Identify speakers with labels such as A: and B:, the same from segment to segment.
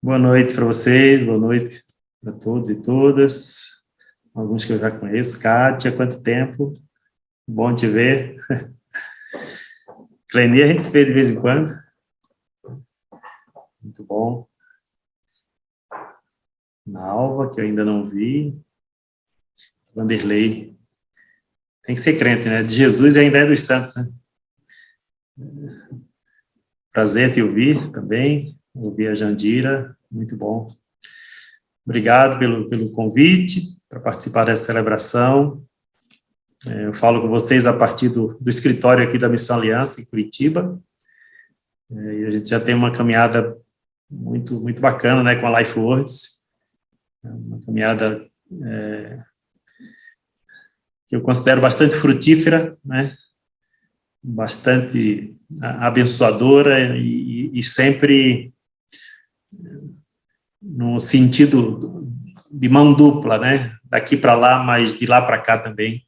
A: Boa noite para vocês, boa noite para todos e todas. Alguns que eu já conheço. Kátia, quanto tempo? Bom te ver. Cleni, a gente se vê de vez em quando. Muito bom. Nalva, que eu ainda não vi. Vanderlei. Tem que ser crente, né? De Jesus e ainda é dos santos, né? Prazer te ouvir também. Ouvir a Jandira, muito bom. Obrigado pelo convite para participar dessa celebração. Eu falo com vocês a partir do escritório aqui da Missão Aliança, em Curitiba. E a gente já tem uma caminhada muito, muito bacana, né, com a Life Words. Uma caminhada que eu considero bastante frutífera, né, bastante abençoadora e sempre no sentido de mão dupla, né, daqui para lá, mas de lá para cá também.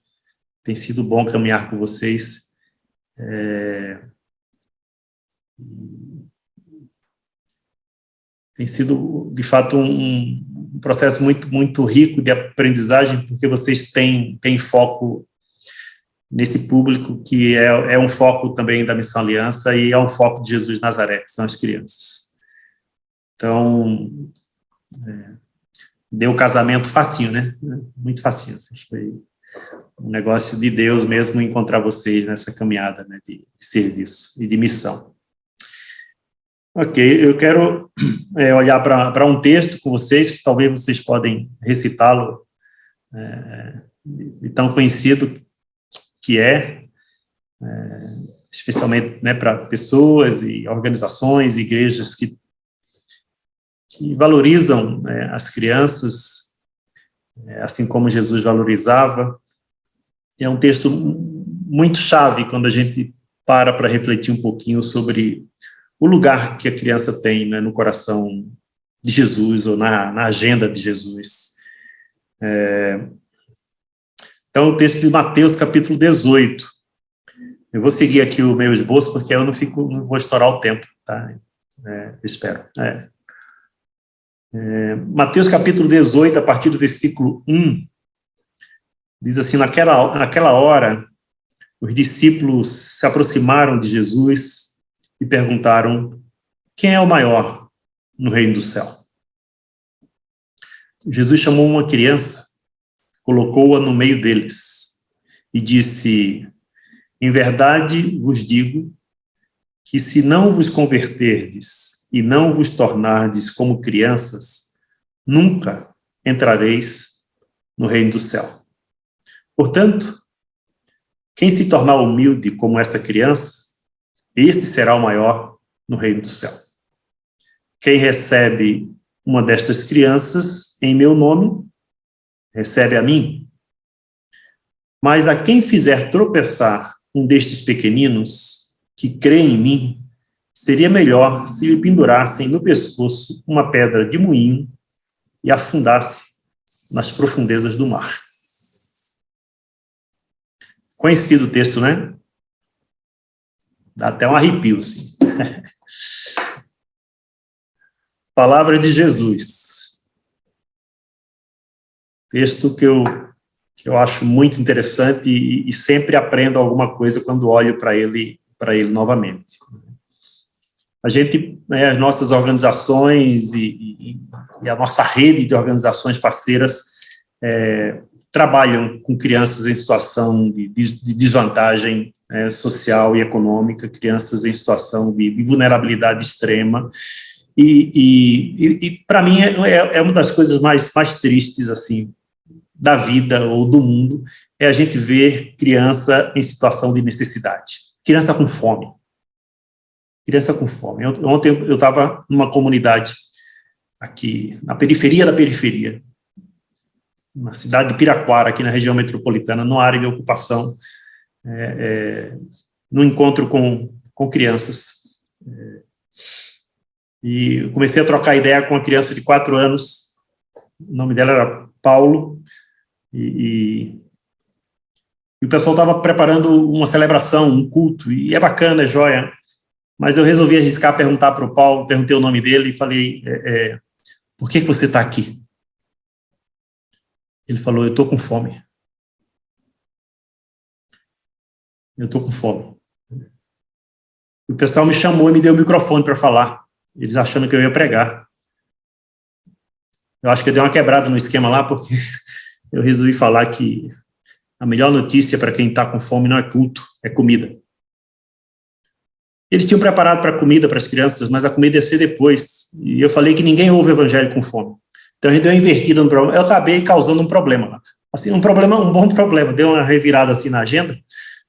A: Tem sido bom caminhar com vocês. Tem sido, de fato, um processo muito, muito rico de aprendizagem, porque vocês têm foco nesse público que é um foco também da Missão Aliança e é um foco de Jesus Nazaré, que são as crianças. Então, deu casamento facinho, né? Muito facinho. Foi um negócio de Deus mesmo encontrar vocês nessa caminhada, né, de serviço e de missão. Ok, eu quero olhar para um texto com vocês, que talvez vocês podem recitá-lo, de tão conhecido que especialmente, né, para pessoas e organizações, igrejas que valorizam, né, as crianças, assim como Jesus valorizava. É um texto muito chave quando a gente para refletir um pouquinho sobre o lugar que a criança tem, né, no coração de Jesus ou na agenda de Jesus. Então, o texto de Mateus, capítulo 18. Eu vou seguir aqui o meu esboço, porque eu não vou estourar o tempo, tá? Espero. Mateus, capítulo 18, a partir do versículo 1, diz assim: naquela hora, os discípulos se aproximaram de Jesus e perguntaram: quem é o maior no reino do céu? Jesus chamou uma criança, colocou-a no meio deles e disse: em verdade vos digo que se não vos converterdes e não vos tornardes como crianças, nunca entrareis no reino do céu. Portanto, quem se tornar humilde como essa criança, esse será o maior no reino do céu. Quem recebe uma destas crianças em meu nome, recebe a mim. Mas a quem fizer tropeçar um destes pequeninos, que crê em mim, seria melhor se lhe pendurassem no pescoço uma pedra de moinho e afundasse nas profundezas do mar. Conhecido o texto, né? Dá até um arrepio, assim. Palavra de Jesus. Texto que eu acho muito interessante e sempre aprendo alguma coisa quando olho para ele novamente. A gente, as nossas organizações e a nossa rede de organizações parceiras trabalham com crianças em situação de desvantagem social e econômica, crianças em situação de vulnerabilidade extrema, e para mim é uma das coisas mais tristes, assim, da vida ou do mundo, é a gente ver criança em situação de necessidade, criança com fome. Ontem eu estava numa comunidade aqui, na periferia da periferia, na cidade de Piraquara, aqui na região metropolitana, numa área de ocupação, no encontro com crianças. E eu comecei a trocar ideia com uma criança de 4 anos, o nome dela era Paulo, e o pessoal estava preparando uma celebração, um culto, e é bacana, é joia, mas eu resolvi arriscar perguntar para o Paulo, perguntei o nome dele e falei: por que você está aqui? Ele falou, eu estou com fome. Eu estou com fome. E o pessoal me chamou e me deu o microfone para falar. Eles achando que eu ia pregar. Eu acho que eu dei uma quebrada no esquema lá, porque eu resolvi falar que a melhor notícia para quem está com fome não é culto, é comida. Eles tinham preparado para comida para as crianças, mas a comida ia ser depois. E eu falei que ninguém ouve o evangelho com fome. Então a gente deu uma invertida no problema. Eu acabei causando um problema. Assim, um bom problema. Deu uma revirada assim na agenda,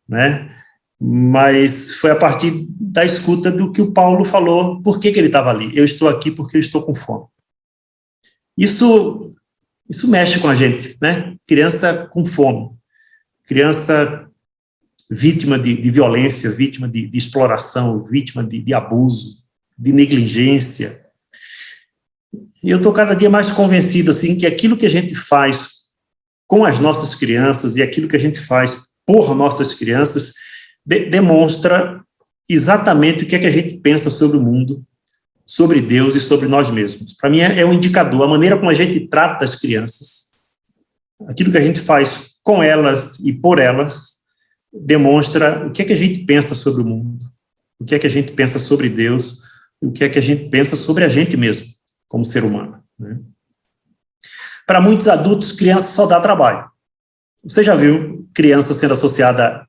A: né? Mas foi a partir da escuta do que o Paulo falou, por que ele estava ali. Eu estou aqui porque eu estou com fome. Isso mexe com a gente, né? Criança com fome, criança vítima de violência, vítima de exploração, vítima de abuso, de negligência. E eu estou cada dia mais convencido, assim, que aquilo que a gente faz com as nossas crianças e aquilo que a gente faz por nossas crianças demonstra exatamente o que é que a gente pensa sobre o mundo, sobre Deus e sobre nós mesmos. Para mim é um indicador, a maneira como a gente trata as crianças, aquilo que a gente faz com elas e por elas, demonstra o que é que a gente pensa sobre o mundo, o que é que a gente pensa sobre Deus, o que é que a gente pensa sobre a gente mesmo, como ser humano, né? Para muitos adultos, criança só dá trabalho. Você já viu criança sendo associada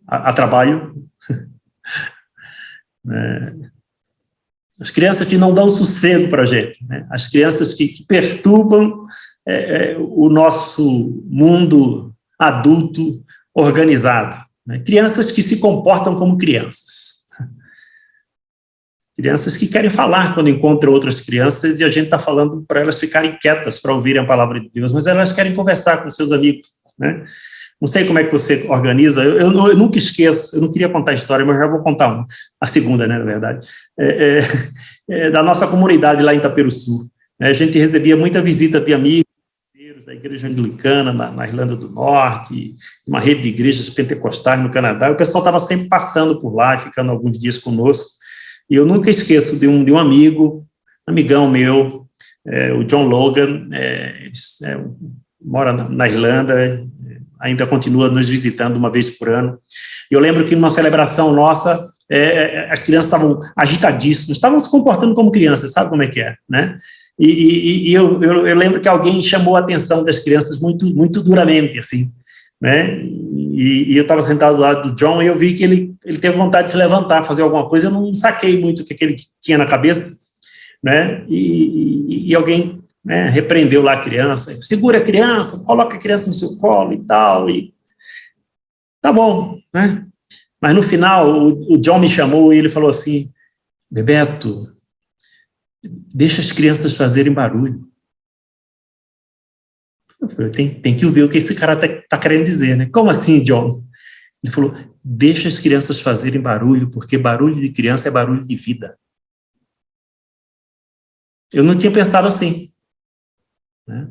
A: a trabalho? As crianças que não dão sossego para a gente, né? As crianças que perturbam o nosso mundo adulto organizado, né? Crianças que se comportam como crianças. Crianças que querem falar quando encontram outras crianças e a gente está falando para elas ficarem quietas para ouvirem a palavra de Deus, mas elas querem conversar com seus amigos, né? Não sei como é que você organiza, eu nunca esqueço, eu não queria contar a história, mas já vou contar uma, a segunda, né, na verdade, da nossa comunidade lá em Itaperuçu. A gente recebia muita visita de amigos da igreja anglicana na Irlanda do Norte, uma rede de igrejas pentecostais no Canadá, e o pessoal estava sempre passando por lá, ficando alguns dias conosco, e eu nunca esqueço de um amigo, amigão meu, o John Logan, mora na Irlanda, ainda continua nos visitando uma vez por ano. Eu lembro que numa celebração nossa, as crianças estavam agitadíssimas, estavam se comportando como crianças, sabe como é que é, né? E eu lembro que alguém chamou a atenção das crianças muito, muito duramente, assim, né? E eu estava sentado do lado do John e eu vi que ele teve vontade de se levantar, fazer alguma coisa, eu não saquei muito o que ele tinha na cabeça, né? E alguém, né, repreendeu lá a criança, segura a criança, coloca a criança no seu colo e tal, e tá bom, né? Mas no final, o John me chamou e ele falou assim, Bebeto, deixa as crianças fazerem barulho. Eu falei, tem que ouvir o que esse cara tá querendo dizer, né? Como assim, John? Ele falou, deixa as crianças fazerem barulho, porque barulho de criança é barulho de vida. Eu não tinha pensado assim, né?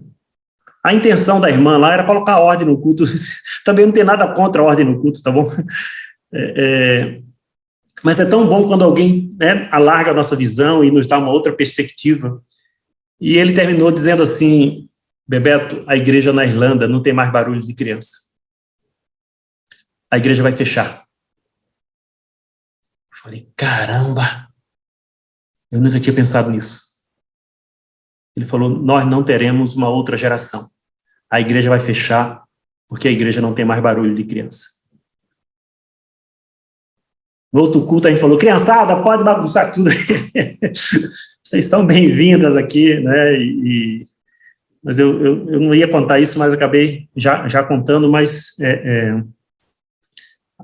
A: A intenção da irmã lá era colocar ordem no culto. Também não tem nada contra a ordem no culto, tá bom? Mas é tão bom quando alguém, né, alarga a nossa visão e nos dá uma outra perspectiva. E ele terminou dizendo assim, Bebeto, a igreja na Irlanda não tem mais barulho de criança. A igreja vai fechar. Eu falei, caramba, eu nunca tinha pensado nisso. Ele falou, nós não teremos uma outra geração. A igreja vai fechar porque a igreja não tem mais barulho de criança. No outro culto a gente falou, criançada, pode bagunçar tudo. Vocês são bem-vindas aqui, né? Mas eu não ia contar isso, mas acabei já contando, mas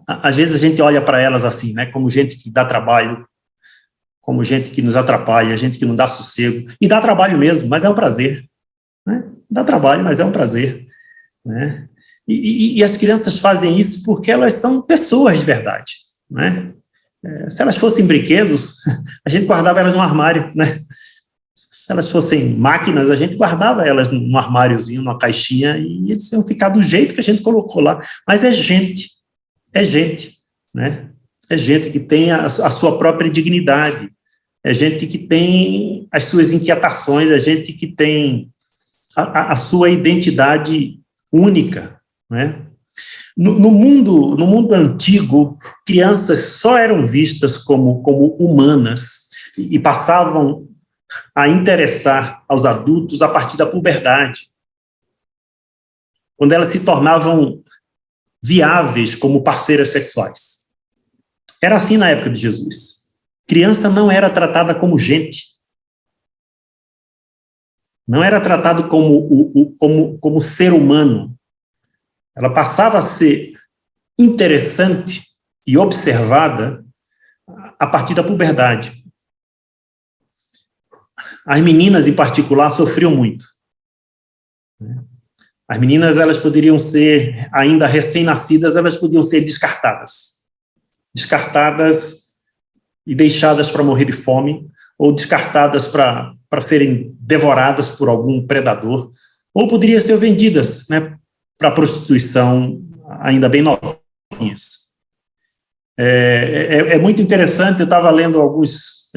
A: às vezes a gente olha para elas assim, né? Como gente que dá trabalho, como gente que nos atrapalha, gente que não dá sossego, e dá trabalho mesmo, mas é um prazer, né? Dá trabalho, mas é um prazer, né? E as crianças fazem isso porque elas são pessoas de verdade, né? Se elas fossem brinquedos, a gente guardava elas no armário, né? Se elas fossem máquinas, a gente guardava elas num armáriozinho, numa caixinha, e eles iam ficar do jeito que a gente colocou lá. Mas é gente, né? É gente que tem a sua própria dignidade, é gente que tem as suas inquietações, é gente que tem a sua identidade única, né? No mundo antigo, crianças só eram vistas como humanas e passavam a interessar aos adultos a partir da puberdade, quando elas se tornavam viáveis como parceiras sexuais. Era assim na época de Jesus. Criança não era tratada como gente. Não era tratado como ser humano. Ela passava a ser interessante e observada a partir da puberdade. As meninas, em particular, sofriam muito. As meninas, elas poderiam ser, ainda recém-nascidas, elas podiam ser descartadas. Descartadas e deixadas para morrer de fome, ou descartadas para serem devoradas por algum predador, ou poderiam ser vendidas, né, para a prostituição, ainda bem novinhas. É muito interessante, eu estava lendo alguns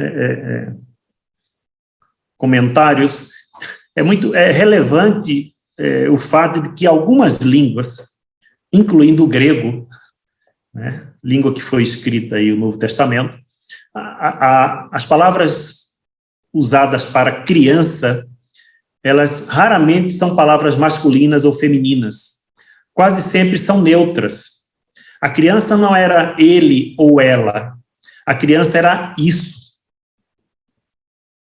A: comentários, é relevante o fato de que algumas línguas, incluindo o grego, né, língua que foi escrita aí no Novo Testamento, as palavras usadas para criança, elas raramente são palavras masculinas ou femininas. Quase sempre são neutras. A criança não era ele ou ela. A criança era isso.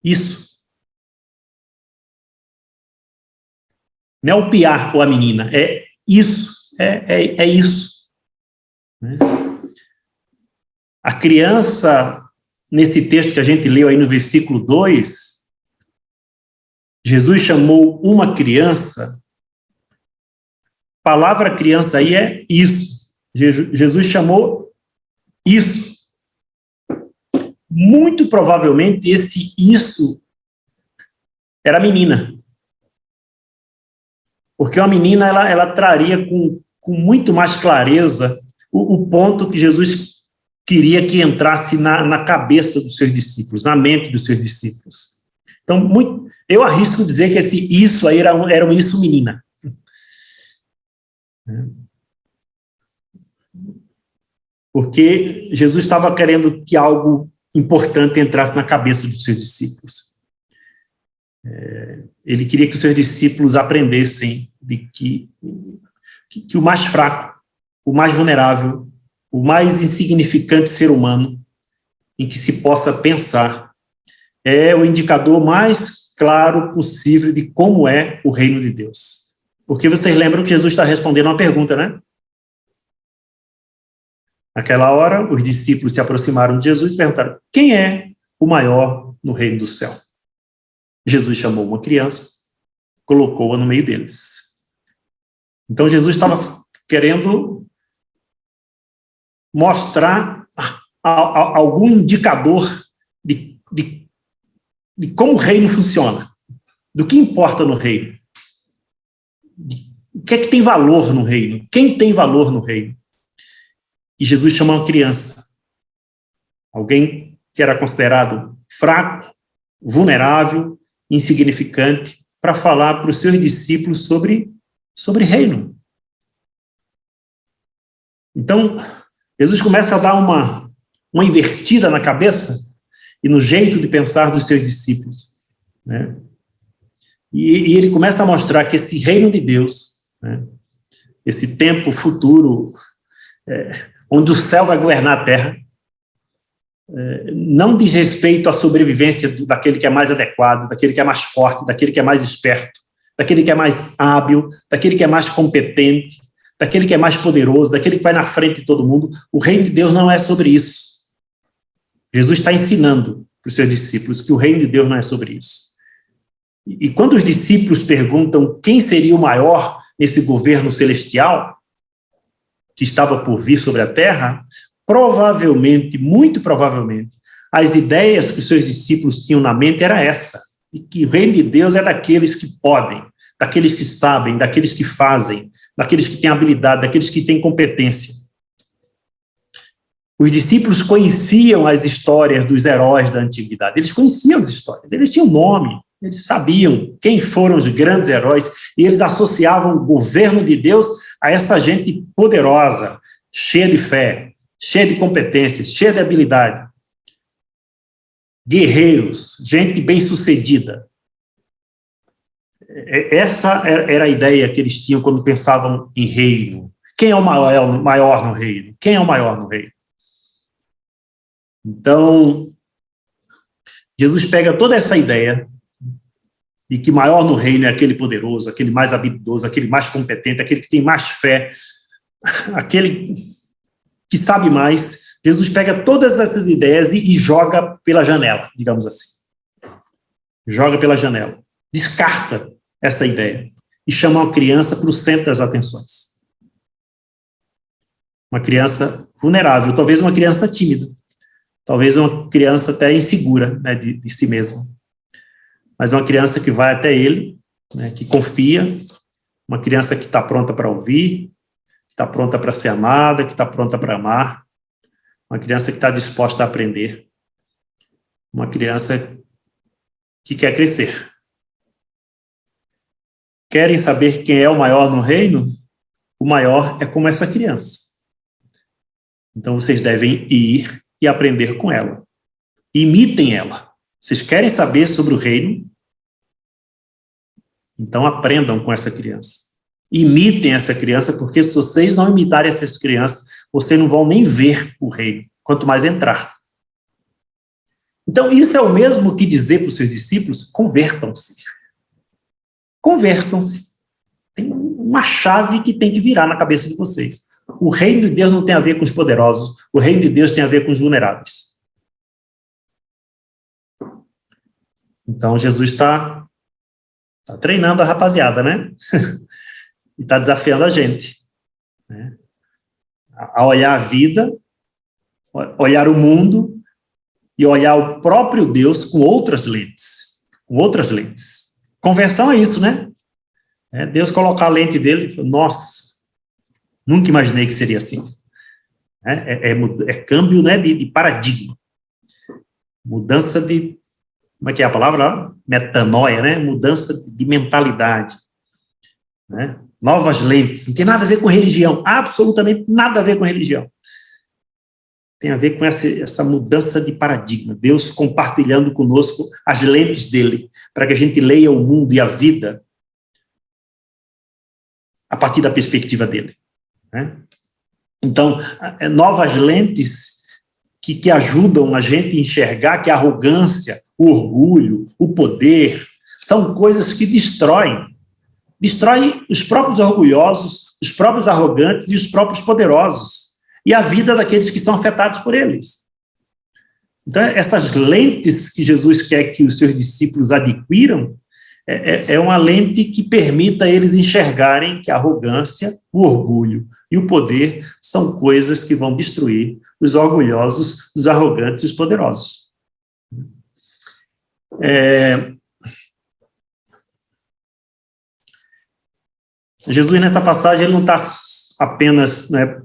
A: Isso. Não é o piá ou a menina, é isso. É isso. A criança, nesse texto que a gente leu aí no versículo 2, Jesus chamou uma criança, a palavra criança aí é isso. Jesus chamou isso. Muito provavelmente esse isso era menina. Porque uma menina, ela traria com muito mais clareza o ponto que Jesus queria que entrasse na cabeça dos seus discípulos, na mente dos seus discípulos. Então, eu arrisco dizer que esse isso aí era um isso menina. Porque Jesus estava querendo que algo importante entrasse na cabeça dos seus discípulos. Ele queria que os seus discípulos aprendessem de que o mais fraco, o mais vulnerável, o mais insignificante ser humano em que se possa pensar é o indicador mais claro possível de como é o reino de Deus. Porque vocês lembram que Jesus está respondendo uma pergunta, né? Naquela hora, os discípulos se aproximaram de Jesus e perguntaram: quem é o maior no reino do céu? Jesus chamou uma criança, colocou-a no meio deles. Então, Jesus estava querendo mostrar algum indicador de como o reino funciona, do que importa no reino, o que é que tem valor no reino, quem tem valor no reino. E Jesus chamou uma criança, alguém que era considerado fraco, vulnerável, insignificante, para falar para os seus discípulos sobre reino. Então, Jesus começa a dar uma invertida na cabeça e no jeito de pensar dos seus discípulos, né? E ele começa a mostrar que esse reino de Deus, né, esse tempo futuro, onde o céu vai governar a terra, não diz respeito à sobrevivência daquele que é mais adequado, daquele que é mais forte, daquele que é mais esperto, daquele que é mais hábil, daquele que é mais competente, daquele que é mais poderoso, daquele que vai na frente de todo mundo. O reino de Deus não é sobre isso. Jesus está ensinando para os seus discípulos que o reino de Deus não é sobre isso. E quando os discípulos perguntam quem seria o maior nesse governo celestial que estava por vir sobre a terra, provavelmente, muito provavelmente, as ideias que os seus discípulos tinham na mente era essa, e que o reino de Deus é daqueles que podem, daqueles que sabem, daqueles que fazem, daqueles que têm habilidade, daqueles que têm competência. Os discípulos conheciam as histórias dos heróis da antiguidade, eles conheciam as histórias, eles tinham nome, eles sabiam quem foram os grandes heróis, e eles associavam o governo de Deus a essa gente poderosa, cheia de fé, cheia de competências, cheia de habilidade. Guerreiros, gente bem-sucedida. Essa era a ideia que eles tinham quando pensavam em reino. Quem é o maior no reino? Quem é o maior no reino? Então, Jesus pega toda essa ideia de que maior no reino é aquele poderoso, aquele mais habilidoso, aquele mais competente, aquele que tem mais fé, aquele que sabe mais. Jesus pega todas essas ideias e joga pela janela, digamos assim. Joga pela janela. Descarta essa ideia e chama uma criança para o centro das atenções. Uma criança vulnerável, talvez uma criança tímida, talvez uma criança até insegura, né, de si mesma. Mas uma criança que vai até ele, né, que confia, uma criança que está pronta para ouvir, que está pronta para ser amada, que está pronta para amar, uma criança que está disposta a aprender, uma criança que quer crescer. Querem saber quem é o maior no reino? O maior é como essa criança. Então vocês devem ir e aprender com ela. Imitem ela. Vocês querem saber sobre o reino? Então aprendam com essa criança. Imitem essa criança, porque se vocês não imitarem essas crianças, vocês não vão nem ver o reino, quanto mais entrar. Então isso é o mesmo que dizer para os seus discípulos: convertam-se. Convertam-se. Tem uma chave que tem que virar na cabeça de vocês. O reino de Deus não tem a ver com os poderosos, o reino de Deus tem a ver com os vulneráveis. Então, Jesus está treinando a rapaziada, né? E está desafiando a gente, né? A olhar a vida, olhar o mundo e olhar o próprio Deus com outras lentes. Com outras lentes. Conversão é isso, né? É Deus colocar a lente dele, nossa, nunca imaginei que seria assim. É câmbio, né, de paradigma. Mudança de, como é que é a palavra? Metanoia, né? Mudança de mentalidade. Né? Novas lentes. Não tem nada a ver com religião. Absolutamente nada a ver com religião. Tem a ver com essa mudança de paradigma. Deus compartilhando conosco as lentes dele, para que a gente leia o mundo e a vida a partir da perspectiva dele. Né? Então, novas lentes que ajudam a gente a enxergar que a arrogância, o orgulho, o poder, são coisas que destroem os próprios orgulhosos, os próprios arrogantes e os próprios poderosos, e a vida daqueles que são afetados por eles. Então, essas lentes que Jesus quer que os seus discípulos adquiram, é uma lente que permita eles enxergarem que a arrogância, o orgulho e o poder são coisas que vão destruir os orgulhosos, os arrogantes e os poderosos. Jesus, nessa passagem, ele não está apenas, né,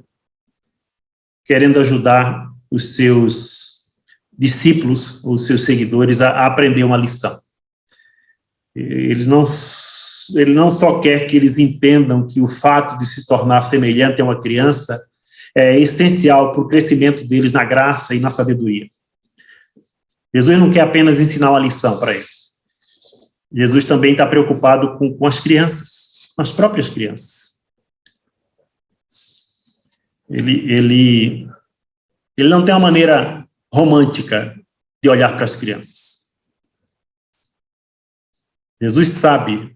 A: querendo ajudar os seus discípulos, os seus seguidores, a aprender uma lição. Ele não só quer que eles entendam que o fato de se tornar semelhante a uma criança é essencial para o crescimento deles na graça e na sabedoria. Jesus não quer apenas ensinar uma lição para eles. Jesus também está preocupado com as crianças, com as próprias crianças. Ele não tem uma maneira romântica de olhar para as crianças. Jesus sabe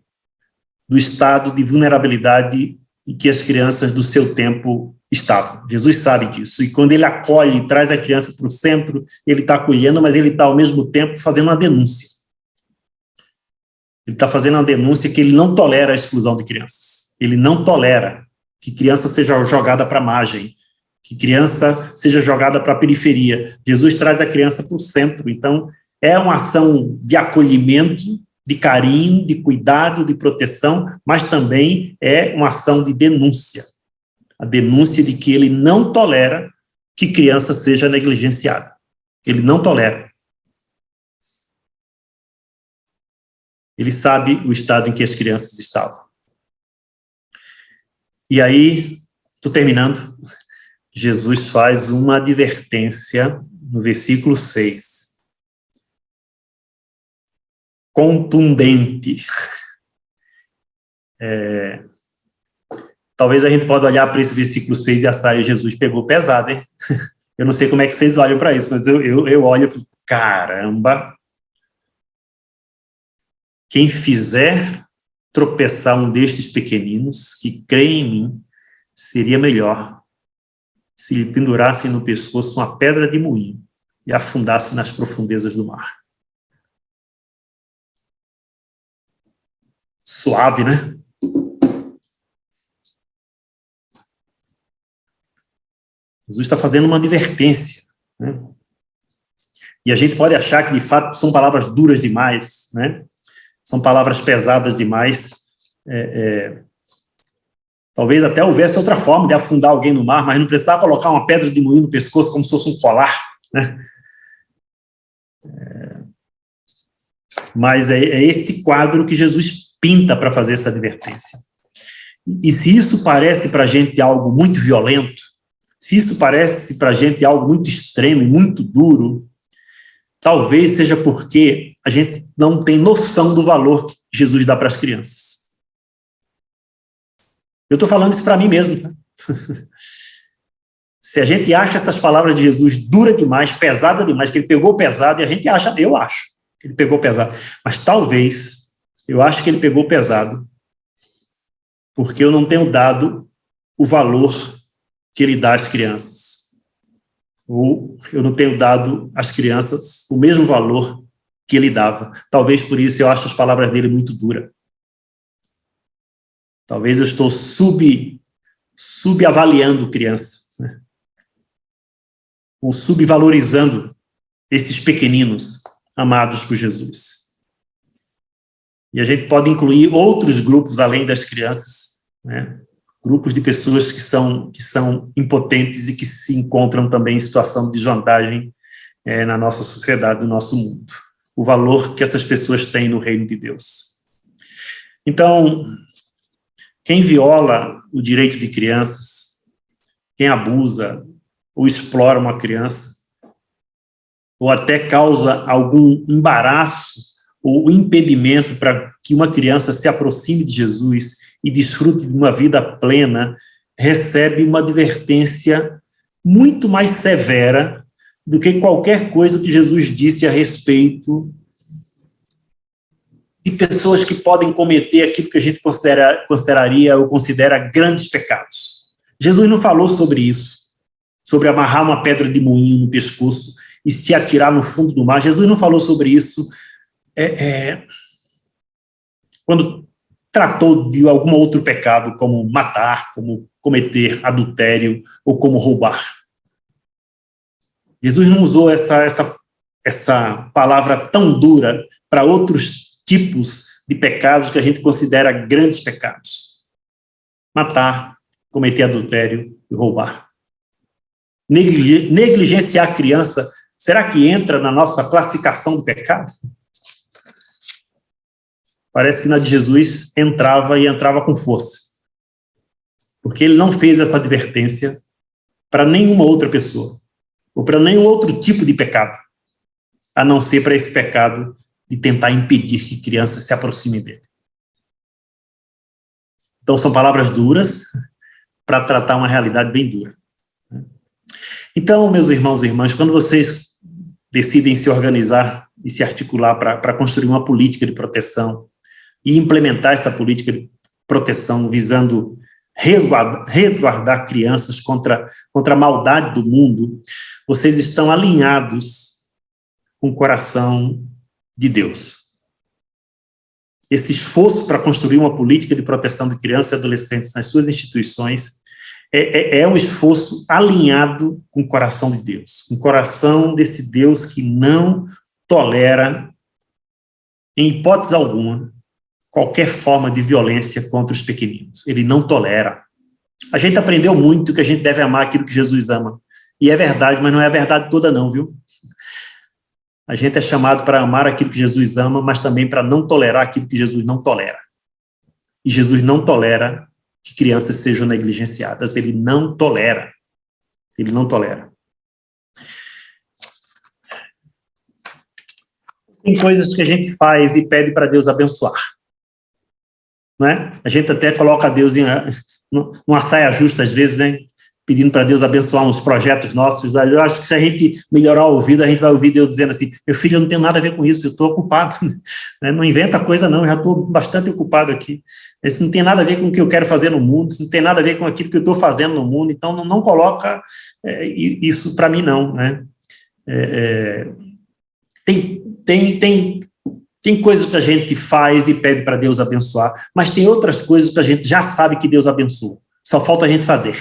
A: do estado de vulnerabilidade em que as crianças do seu tempo estavam. Jesus sabe disso. E quando ele acolhe e traz a criança para o centro, ele está acolhendo, mas ele está, ao mesmo tempo, fazendo uma denúncia. Ele está fazendo uma denúncia que ele não tolera a exclusão de crianças. Ele não tolera que criança seja jogada para a margem, que criança seja jogada para a periferia. Jesus traz a criança para o centro. Então, é uma ação de acolhimento, de carinho, de cuidado, de proteção, mas também é uma ação de denúncia. A denúncia de que ele não tolera que criança seja negligenciada. Ele não tolera. Ele sabe o estado em que as crianças estavam. E aí, estou terminando, Jesus faz uma advertência no versículo 6. Contundente. Talvez a gente pode olhar para esse versículo 6 e achar, Jesus pegou pesado, hein? Eu não sei como é que vocês olham para isso, mas eu olho e falo, caramba, quem fizer tropeçar um destes pequeninos que crê em mim, seria melhor se lhe pendurassem no pescoço uma pedra de moinho e afundasse nas profundezas do mar. Suave, né? Jesus está fazendo uma advertência, né? E a gente pode achar que, de fato, são palavras duras demais, né? São palavras pesadas demais. Talvez até houvesse outra forma de afundar alguém no mar, mas não precisava colocar uma pedra de moinho no pescoço como se fosse um colar, né? Mas é esse quadro que Jesus pinta para fazer essa advertência. E se isso parece para a gente algo muito violento, se isso parece para a gente algo muito extremo e muito duro, talvez seja porque a gente não tem noção do valor que Jesus dá para as crianças. Eu estou falando isso para mim mesmo, tá? Se a gente acha essas palavras de Jesus dura demais, pesada demais, que ele pegou pesado, e a gente acha, eu acho que ele pegou pesado, mas talvez, eu acho que ele pegou pesado, porque eu não tenho dado o valor que ele dá às crianças. Ou eu não tenho dado às crianças o mesmo valor que ele dava. Talvez por isso eu acho as palavras dele muito duras. Talvez eu estou subavaliando crianças, né? Ou subvalorizando esses pequeninos amados por Jesus. E a gente pode incluir outros grupos além das crianças, né? Grupos de pessoas que são impotentes e que se encontram também em situação de desvantagem na nossa sociedade, no nosso mundo. O valor que essas pessoas têm no reino de Deus. Então, quem viola o direito de crianças, quem abusa ou explora uma criança, ou até causa algum embaraço ou impedimento para que uma criança se aproxime de Jesus e desfrute de uma vida plena, recebe uma advertência muito mais severa do que qualquer coisa que Jesus disse a respeito de pessoas que podem cometer aquilo que a gente consideraria ou considera grandes pecados. Jesus não falou sobre isso, sobre amarrar uma pedra de moinho no pescoço e se atirar no fundo do mar. Jesus não falou sobre isso quando tratou de algum outro pecado, como matar, como cometer adultério ou como roubar. Jesus não usou essa palavra tão dura para outros tipos de pecados que a gente considera grandes pecados. Matar, cometer adultério e roubar. Negligenciar a criança, será que entra na nossa classificação do pecado? Parece que na de Jesus entrava e entrava com força. Porque ele não fez essa advertência para nenhuma outra pessoa, ou para nenhum outro tipo de pecado, a não ser para esse pecado de tentar impedir que crianças se aproximem dele. Então são palavras duras para tratar uma realidade bem dura. Então, meus irmãos e irmãs, quando vocês decidem se organizar e se articular para construir uma política de proteção e implementar essa política de proteção visando resguardar crianças contra a maldade do mundo, vocês estão alinhados com o coração de Deus. Esse esforço para construir uma política de proteção de crianças e adolescentes nas suas instituições é um esforço alinhado com o coração de Deus, com o coração desse Deus que não tolera, em hipótese alguma, qualquer forma de violência contra os pequeninos. Ele não tolera. A gente aprendeu muito que a gente deve amar aquilo que Jesus ama. E é verdade, mas não é a verdade toda não, viu? A gente é chamado para amar aquilo que Jesus ama, mas também para não tolerar aquilo que Jesus não tolera. E Jesus não tolera que crianças sejam negligenciadas. Ele não tolera. Ele não tolera. Tem coisas que a gente faz e pede para Deus abençoar. Não é? A gente até coloca Deus em uma saia justa, às vezes, né? Pedindo para Deus abençoar uns projetos nossos. Eu acho que se a gente melhorar o ouvido, a gente vai ouvir Deus dizendo assim, meu filho, eu não tenho nada a ver com isso, eu estou ocupado. Não inventa coisa não, eu já estou bastante ocupado aqui. Isso não tem nada a ver com o que eu quero fazer no mundo, isso não tem nada a ver com aquilo que eu estou fazendo no mundo, então não coloca isso para mim não. Né? Tem coisas que a gente faz e pede para Deus abençoar, mas tem outras coisas que a gente já sabe que Deus abençoa, só falta a gente fazer.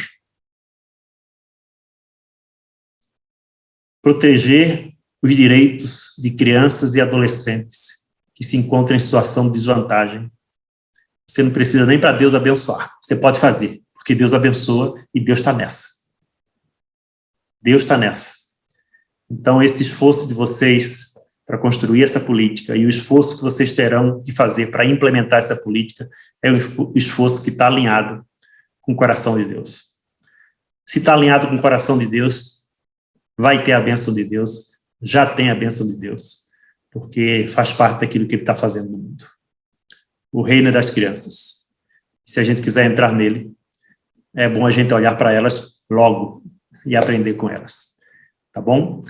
A: Proteger os direitos de crianças e adolescentes que se encontram em situação de desvantagem. Você não precisa nem para Deus abençoar. Você pode fazer, porque Deus abençoa e Deus está nessa. Deus está nessa. Então, esse esforço de vocês para construir essa política e o esforço que vocês terão de fazer para implementar essa política é o esforço que está alinhado com o coração de Deus. Se está alinhado com o coração de Deus, vai ter a bênção de Deus, já tem a bênção de Deus, porque faz parte daquilo que ele está fazendo no mundo. O reino é das crianças. Se a gente quiser entrar nele, é bom a gente olhar para elas logo e aprender com elas. Tá bom?